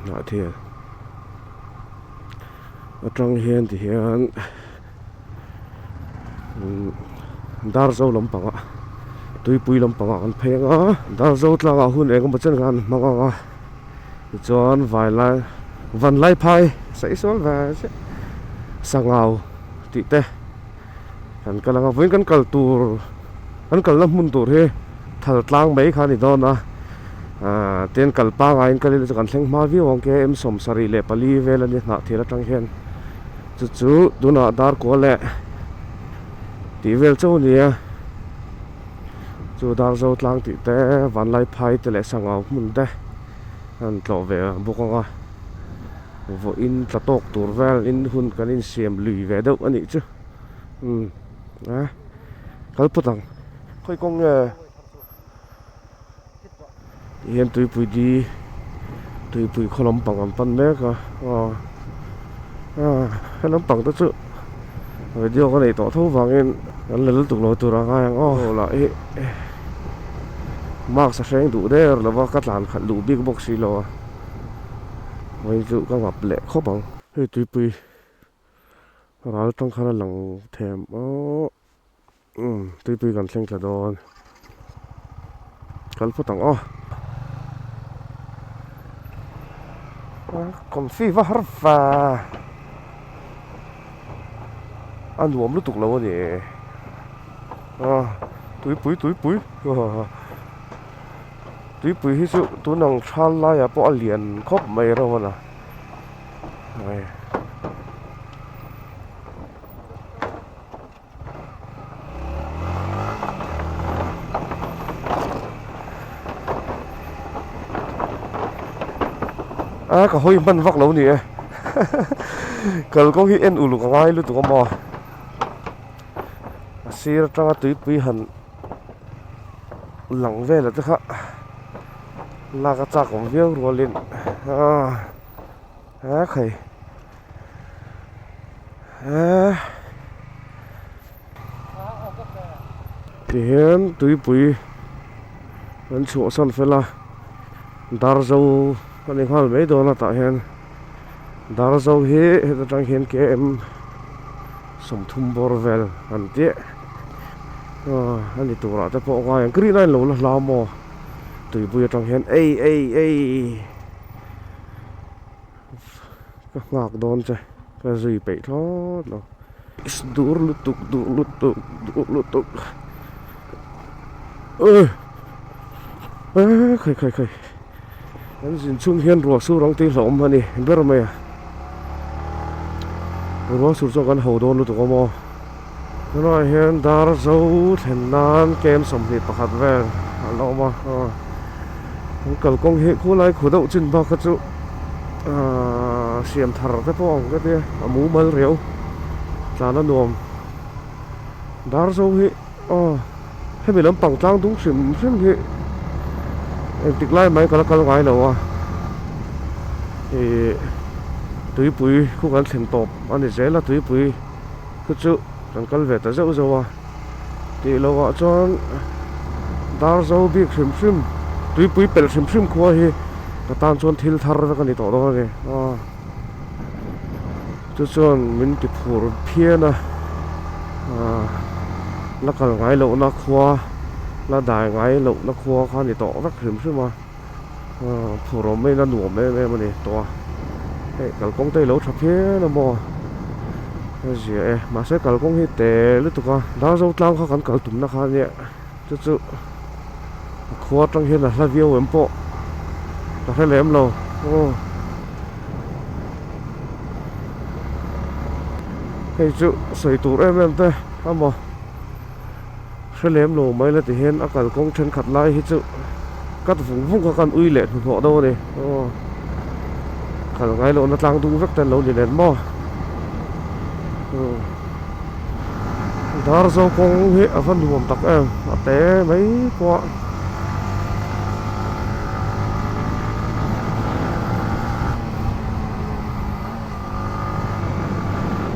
nọ thì ở trong hiên thì hiện dar zo lam panga tui pui lam panga an phenga dar zo tlanga hun eng bachan gan manga chuan vai lai van lai phai sai sol va sangau ti te kan kalanga voin kan kal tur an kal lam mun tur he thal tlang mai khani dona ten kalpa ngain kalil kan thleng ma vi ong ke em som sari le pali vel ani na thela tang hen chu duna dar ko le ti vel chu nia chu dar zo tlang ti te van lai phai te le sangau mun te an tlo ve bukonga vo in tlatok tur vel in hun kan in siam lui ve deuh ani chu kalputang khoi kong hian tui pui kholom pang an pan mek kholom pang ta chu video cái này tỏ thấu vàng anh lên tục lối từ ra ngay là mark sa sáng đủ đấy là vào cắt làn khẩn đủ big box xí lo mấy chú các ngập lệ khó bằng hơi tùy pui rồi trong khăn lằng thèm tùy pui gần xem cả đòn cần phụ tặng còn phi vào và ăn uống lúc tục lâu nhỉ túi pui hết sự túi nòng chan lai bỏ liền khóc mày đâu mà này cả hồi bận vác lâu nhỉ cần có cái en ủ lục ngay luôn tụi con bò xí ra túi pui hẳn lẳng về là tức khắc là cái chạcของviêu rồi lên khẩy thì hiện túi pui vẫn chỗ sân phải là dar dâu con này khoan mấy đồ là tại hiện dar dâu hết trong hiện kia em sống thum bor vel anh tiếc anh đi tụ ra tới bộ ngoài anh cứ này lâu là lao mò tùy vui trong hiện các ngạc đón chơi cái gì vậy thôi nó đuổi lút tục khơi anh xin chung hiện ruột su rong tì lỏm mà nè biết rồi mày ruột su cho con hậu đón lút tục mò nói hiện dar dâu thành nan kem sầm thịt bạc hạt về lâu mà cầu công hệ khu lại khu đậu trên bao cái chỗ xiêm thở cái phong cái kia mũ mơ rượu là nó nuông dar dâu hệ hay bị lắm bằng trang đúng xiêm hệ em tịch lại mấy cái ngoài đâu thì túi bụi khu gần thềm tộp anh ấy dễ là túi bụi cái chỗ rằng cần về tới dâu dâu thì lâu gọi cho dar dâu biết xiêm túi bụi bể xiêm qua thì cái tan chôn thil thar ra cái này tỏ đó kì cho chôn mình kịp phù phiền nó cần ngay lậu nó khoa nó đài ngay lậu nó khoa cái này tỏ rất xiêm mà phù rồi mấy nó nổ mấy mà này tỏ cái công ty lậu chập phía nó mò gì mà sẽ cần công hết tệ lúc tụi con dar dâu tlang khó khăn cần tụm nó khá nhẹ chứ khoa trong hiện là view em bộ là phải lém lâu hay chữ sấy tủ em thế mà phải lém lâu mấy là thì hiện ở cả công chân khát lại hết chữ cắt vùng vung các con uy lệ của họ đâu này cả ngày lâu nó tăng tung rất tên lâu thì đến mò dar dâu công hệ ở phần luồng tắc em té mấy quả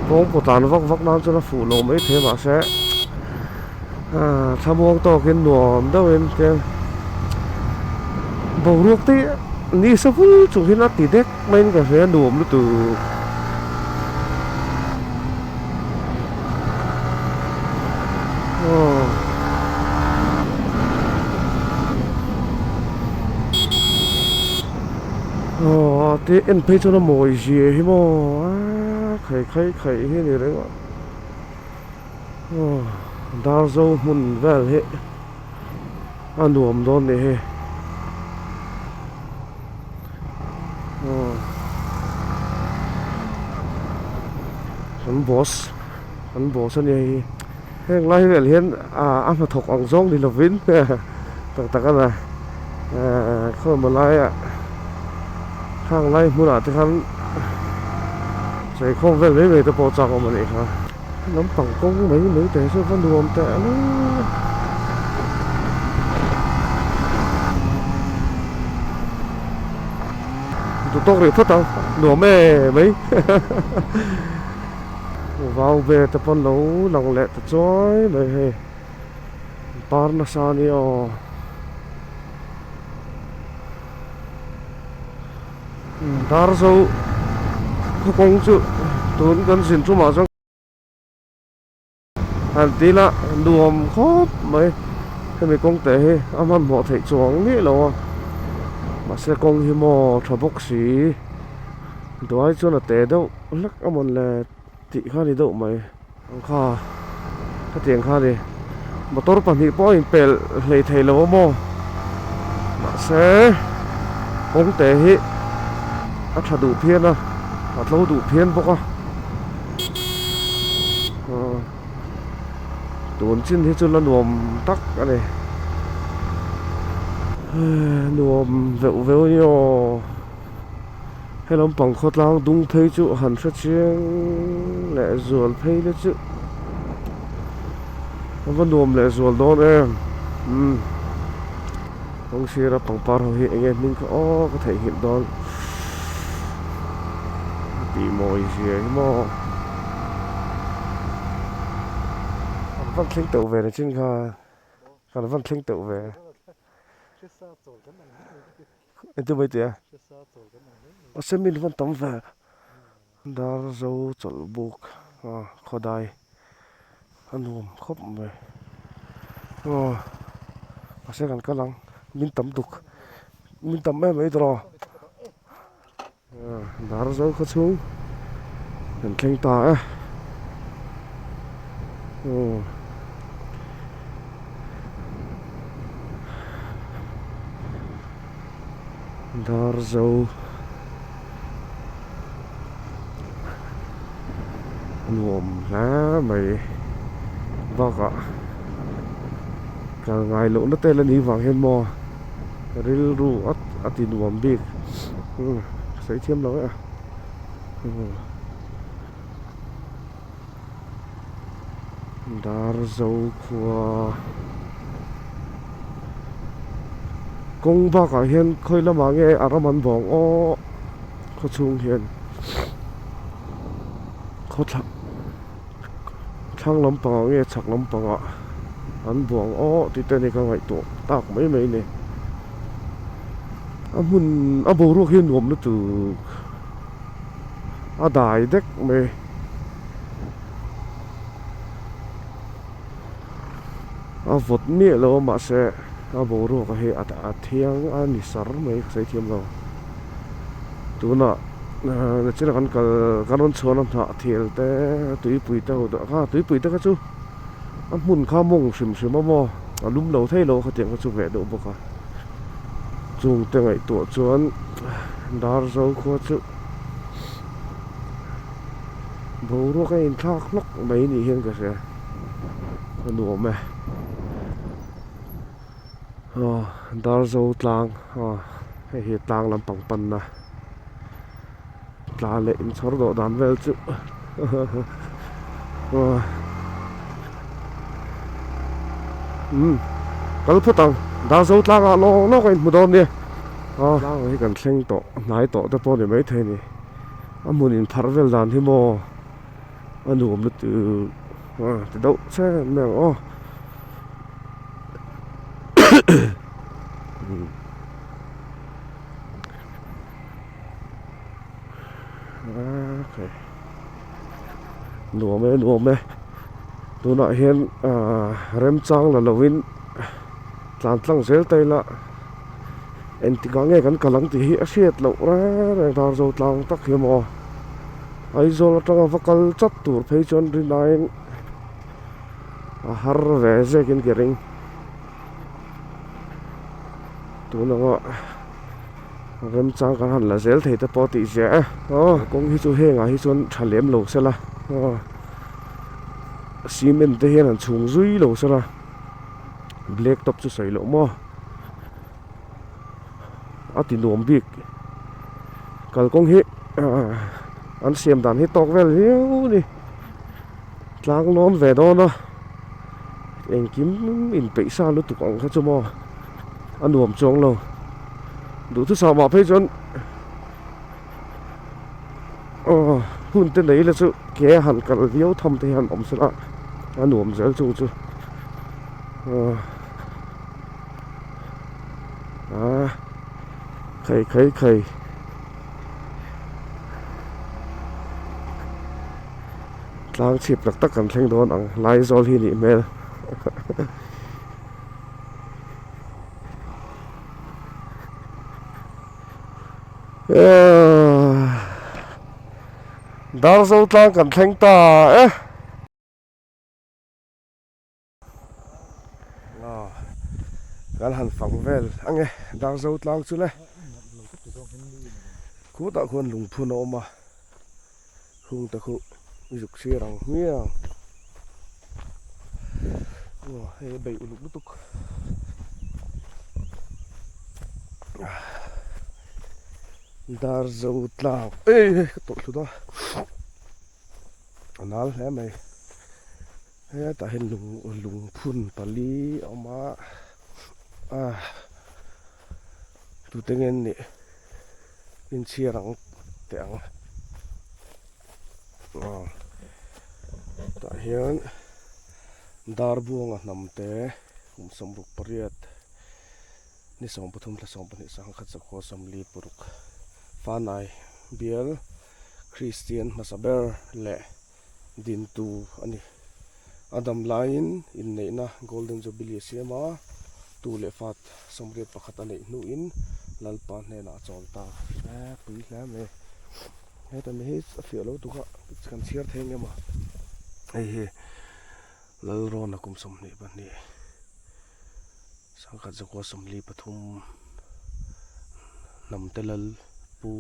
công của tàn vóc nam cho nó phủ lỗ mấy thế mà sẽ tham mong to cái nùa đâu em cái bầu ruột tí ni sa ful chu hin a ti dek main ka fe nuam lu tu thế em thấy cho nó mồi gì hi mò khẩy khẩy khẩy hi này đấy ạ đào dâu mun về hệ ăn nuông đòn này he hắn boss này heng lai về liền ăn mà thọc ăn rong đi là vin tắc tắc này không mà lai ạข้างไล่มูนาที่ท่านใส่ข้องเวลเลยแต่พอจากออกมาเนี่ยครับน้ำปังก้งไม่แต่ช่วยฟันรวมแต่นะตัวโต๊ะเรียบพัดตังหนัวแม่ไหมว้าวเบแต่ปนเหลาหลังแหละแต่จ้อยเลยเฮ้ปาร์นาซานี่อ๋อdar zo ko kong chu tun kan sin chu ma chang han ti la nuam khop mai he me kong te he aman mo thei chuang ni lo ma se kong hi mo thabok si doi chu na te do lak amon le ti kha ni do mai ang kha ka tiang kha ni motor pan hi po in pel hlei thei lo mo ma se kong te hi thật đủ phiên à, lâu đủ phiên bốc à, tuần trên thế cho nó nuông tắc cái này, nuông vẹo vẹo nhiều, hay lắm bằng khót lang đúng thấy chứ hẳn sẽ chiếng lẹ ruột thấy đấy chứ, nó vẫn nuông lẹ ruột đó em, không xia ra bằng par hồi hiện em mình có thể hiện đó. Bị mồi gì ấy mà vẫn thanh tự về là trên kha còn vẫn thanh tự về anh tôi bây giờ ở xem mình vẫn tắm về đã dâu chọn buộc khó đai ăn uống khóc về ở sẽ còn cái lăng mình tắm tục mình tắm mấy rồi đã dâu khó xuống hình thanh tả dar dâu nuông lá mày vâng ạ cả ngày lỗ nó tên là đi vàng hen mò rêu ru ắt thì nuông big sấy thêm đó ạ dar dâu của công bác ở hiện khơi là mà nghe à man vòng o có chung hiện có thằng lắm bằng nghe chắc lắm bằng ạ anh vòng o thì tên này cái ngày tổ tạc mấy này anh bố ruột hiện gồm nó từ đại đếch mày vượt mía lo mà sẽ bố ruột cái hệ thiang anh sar mấy cái thiam lo tu nọ chỉ là cái con số năm thọ thiel té túi bụi tao đó túi bụi tao cái chú anh muốn khao mông sìm mò lúm đầu thấy lo cái tiếng cái chú vẽ độ bốc à dùng tiếng ngày tuổi chuan dar dâu khó chú bố ruột cái thác lóc mấy nỉ hiên cái gì nụ mày dar dâu tlang hay hiện tlang làm bằng pan na tla lệ chót độ đàn về chứ cái phút tang dar dâu tlang à nó cái một đòn đi tlang cái cần sinh tổ nái tổ ta po để mấy thế này anh muốn in phar vel đàn thì mò anh đủ một từ đâu xe mèo nuông mê tu nọ hiền rem chang là lovin tlan tlang zel tay la en ti gang nghe kan kalang ti hi a hriat lo ra reng dar zo tlang tak hi mo ai zo tanga vakal chat tur phei chon ri naing a har ve zekin kering tu na ngo rem chang kan han la zel thei te po ti je kong hi chu henga hi chon thalem lo sela cement te hian an chung zui lo sela black top chu sei lo mo ati nuam bik kal kong hi an siam dan hi tok vel hiu ni tlang nom ve do na eng kim in pe sa lu tu kong kha chu mo an nuam chong lo đủ thứ sao mà phê chọn hun tên đấy là sự kế hẳn cả liêu thầm thì hẳn ổng sẽ là anh nuông dễ chú chú khơi lang chip lắc tắc cần thanh đón ăn lai rồi hi nị mê dar zo tlang kan thleng ta kan han phang vel ange dar zo tlang chu le khu ta khon lung phun oma hung ta khu juk si rang mia he bei uluk lutuk dar zo tlang to thu da anal he mai he ta hen lung phun pali oma tu tengen ni in chiarang teang ta hian dar buang a namte somruk pariat ni som pathum la som pani sang khat sakho samli puruk fanai bial Christian Masaber le din tu ani adam lain in neina golden jubilee siama tu le fat somriat pakhat anei nu in lalpa hne na chawlta pui hla me he ta me hi a fialo tu kha kan chiar theng ema ei he lal ro na kum som ni ba ni sangkhat zakwa somli pathum namtelal pu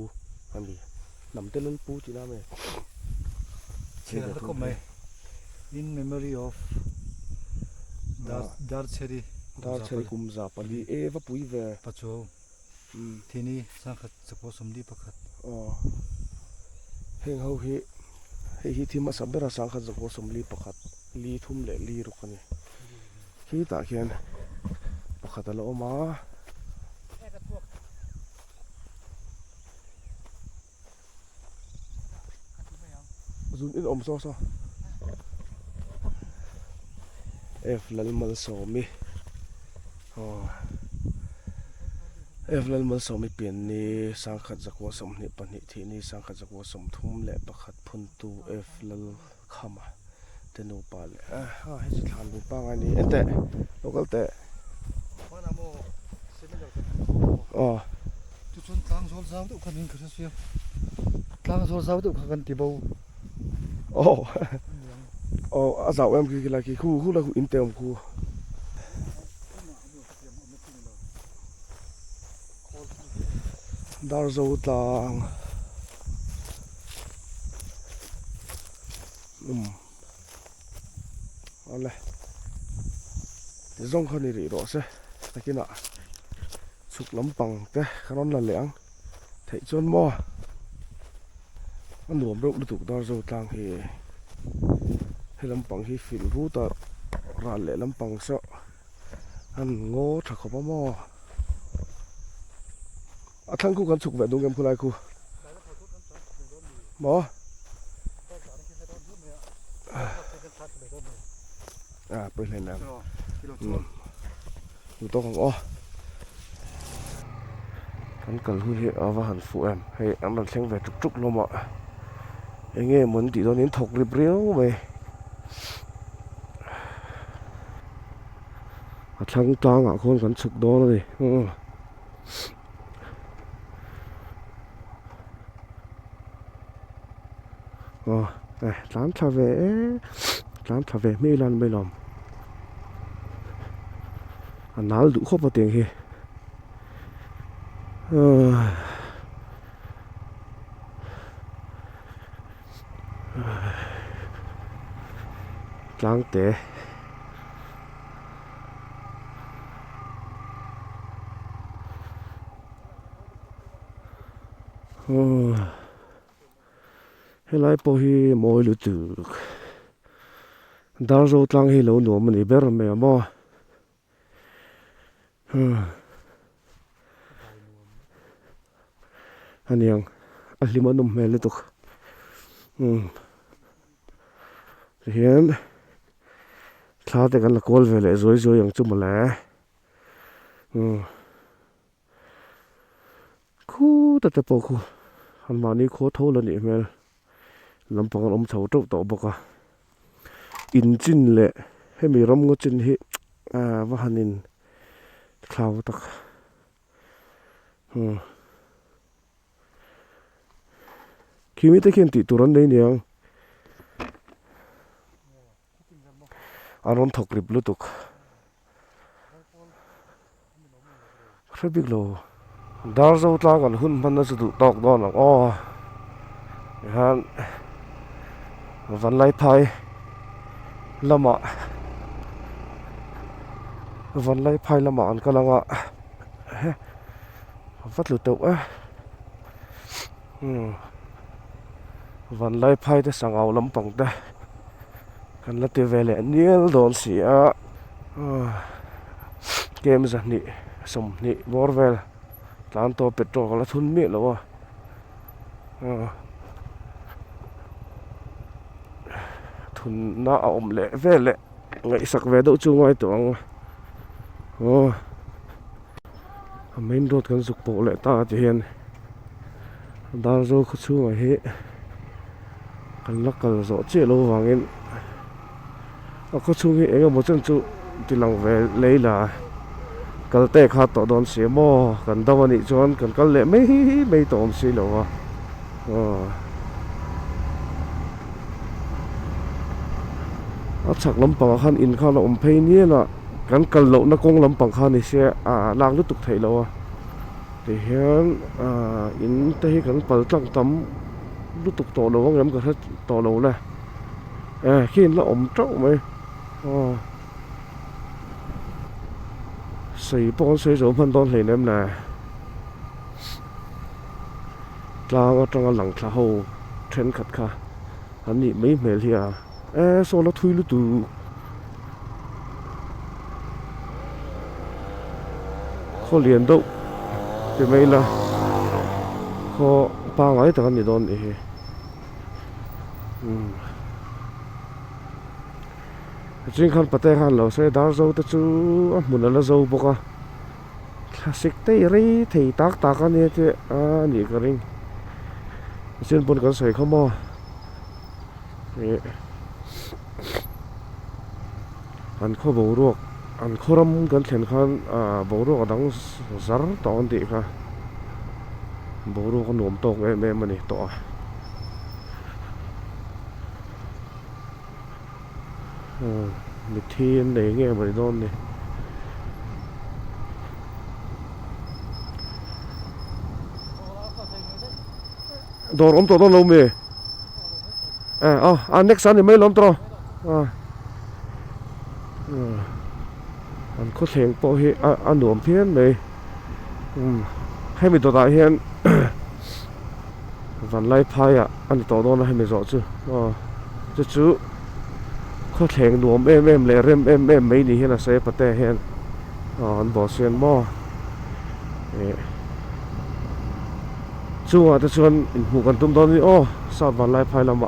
ani namtelal pu china me in memory of dar cheri kumza pali eva pui ve pacho thini sangkhat zakwa somli pakhat heng ho hi thima sabera sangkhat zakwa somli pakhat li thum le li rukani hi ta khian pakhat alo ma zun in om so ef lal mal so mi ef lal mal so mi pian ni sangkhat zakwa som ni pani thi ni sangkhat zakwa som thum le pakhat phun tu ef lal khama tenu pa le he chi thlan bu pa ngani ente local te tu chun tlang sol zaw tu khanin khasa sia tlang sol zaw tu khan ti bo azaw em ki la ki khu la khu in tem khu dar zo tlang ole ti zong khani ri ro se takina chuk lampang te khanon la leang thei chon mo an nuam ro lutuk dar zo tlang hi he lampang hi fil ru ta ra le lampang so an ngo tha khopa mo athang ku kan chuk ve dungem khulai khu mo pwelen na tu to kong kan kal hu hi awa han fu em hei an lan thleng ve tuk tuk lo ma nghe muốn tí đó đến thọc rịp riếu mày thằng toang ngã khôn cắn sực đó rồi lán thà về mấy lần mấy lòng nál đủ khóc vào tiếng kia láng té hay lại po hi mồi lụt từ dar zo tlang hi lo no mani ber me mo aniang alimanum mele tuk hian thla te kan la kol vele zoi zoi ang chum la khu ta te po khu han mani kho tho la ni mel lampang om chho to to boka in chin le hemi ram ngo chin hi wa hanin thlau tak kimi te khen ti turan nei niang aron thok rip lutuk khrabik lo dar zo tla kan hun man na chu du tok don han van lai phai lama an kalanga vắt lu tàu van lai phai te sangau lampang te kan la te vele niel don sia kem za ni som ni borvel tlan to petrol la thun mi lo thun na om le vele ngai sak ve do chu ngai tong main road kan zuk po le ta ti hian dar zo khu chu ngai hi kan la kal zo che lo wangin khu chu hi eng mo chen chu tilang ve leila kal te kha to don se mo kan dawani chuan kan kal le mei tom si lo chak lampang khan in khan om phei ni na kan kal lo na kong lampang khan ni se lang lu tuk thei lo ti hian in te hi kan pal tlang tam lu tuk to lo ngam ka that to lo la khin la om trau mai sei pon sei zo phan don hlei nem na tlang lang thla ho then khat kha an ni mai mel hi so la thui lu tu kho lian do te mai la kho pa ngai ta kan ni don ni he jing khan pate khan lo se dar zo ta chu mun la zo boka classic te ri thei tak tak ani te ni ka ring chen pon kan sai khamo an kho bo ruak an khoram kan thlen khan bo ruak adang zar to an ti kha bo ruak an nom tok em ani to mi thiên để nghe vậy don này đồ ống to lâu mì next anh thì mấy lắm to anh có thể bỏ hi anh nuông thiên này hay mình to đại hiện van lai phai anh to đó là hay mình rõ chứ chứ có thể nuông em lệ em mấy đi hiện là sẽ bắt tay hiện anh bỏ xuyên mò chú à ta chuan in hmu kan tum don ni sao van lai phai lama